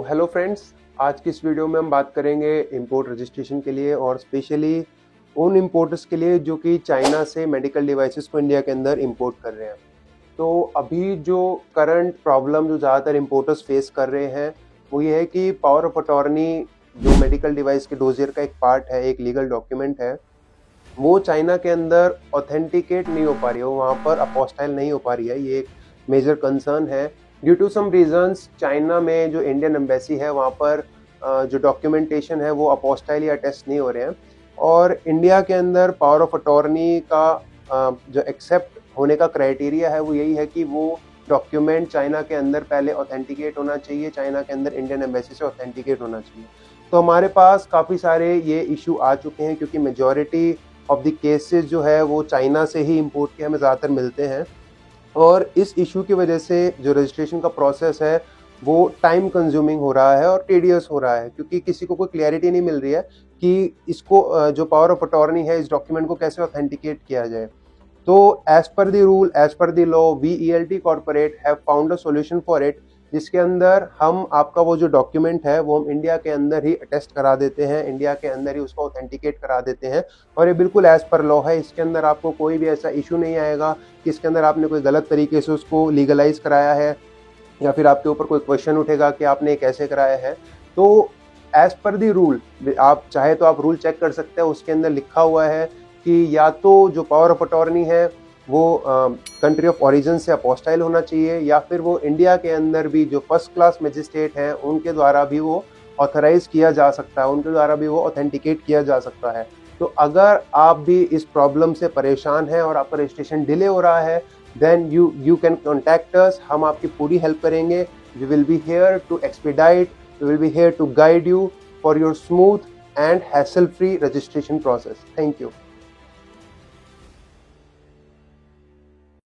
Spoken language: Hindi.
हेलो फ्रेंड्स, आज की इस वीडियो में हम बात करेंगे इंपोर्ट रजिस्ट्रेशन के लिए और स्पेशली उन इंपोर्टर्स के लिए जो कि चाइना से मेडिकल डिवाइसेस को इंडिया के अंदर इंपोर्ट कर रहे हैं। तो अभी जो करंट प्रॉब्लम जो ज़्यादातर इंपोर्टर्स फेस कर रहे हैं वो ये है कि पावर ऑफ अटॉर्नी जो मेडिकल डिवाइस के डोजियर का एक पार्ट है, एक लीगल डॉक्यूमेंट है, वो चाइना के अंदर ऑथेंटिकेट नहीं हो पा रही है, वो वहाँ पर अपोस्टाइल नहीं हो पा रही है। ये एक मेजर कंसर्न है। Due to some reasons China में जो इंडियन एम्बेसी है वहाँ पर जो डॉक्यूमेंटेशन है वो अपोस्टाइल या टेस्ट नहीं हो रहे हैं और इंडिया के अंदर पावर ऑफ अटॉर्नी का जो एक्सेप्ट होने का क्राइटेरिया है वो यही है कि वो डॉक्यूमेंट चाइना के अंदर पहले ऑथेंटिकेट होना चाहिए, चाइना के अंदर इंडियन एम्बेसी से ऑथेंटिकेट होना चाहिए। तो हमारे पास काफ़ी सारे ये इशू आ चुके हैं क्योंकि मेजॉरिटी ऑफ द केसेस जो है वो चाइना से ही इंपोर्ट के हमें ज़्यादातर मिलते हैं और इस इशू की वजह से जो रजिस्ट्रेशन का प्रोसेस है वो टाइम कंज्यूमिंग हो रहा है और टेडियस हो रहा है क्योंकि किसी को कोई क्लैरिटी नहीं मिल रही है कि इसको जो पावर ऑफ अटॉर्नी है इस डॉक्यूमेंट को कैसे ऑथेंटिकेट किया जाए। तो as per the rule, as per the law, VELT corporate have found a solution for it, जिसके अंदर हम आपका वो जो डॉक्यूमेंट है वो हम इंडिया के अंदर ही अटेस्ट करा देते हैं, इंडिया के अंदर ही उसको ऑथेंटिकेट करा देते हैं और ये बिल्कुल एज पर लॉ है। इसके अंदर आपको कोई भी ऐसा इशू नहीं आएगा कि इसके अंदर आपने कोई गलत तरीके से उसको लीगलाइज कराया है या फिर आपके ऊपर कोई क्वेश्चन उठेगा कि आपने कैसे कराया है। तो एज पर द रूल, आप चाहे तो आप रूल चेक कर सकते हैं, उसके अंदर लिखा हुआ है कि या तो जो पावर ऑफ अटॉर्नी है वो कंट्री ऑफ ओरिजिन से अपोस्टाइल होना चाहिए या फिर वो इंडिया के अंदर भी जो फर्स्ट क्लास मजिस्ट्रेट हैं उनके द्वारा भी वो ऑथराइज किया जा सकता है, उनके द्वारा भी वो ऑथेंटिकेट किया जा सकता है। तो अगर आप भी इस प्रॉब्लम से परेशान हैं और आपका रजिस्ट्रेशन डिले हो रहा है then you can contact us, हम आपकी पूरी हेल्प करेंगे। We will be here to expedite, we will be here to guide you for your smooth and hassle free registration process. Thank you.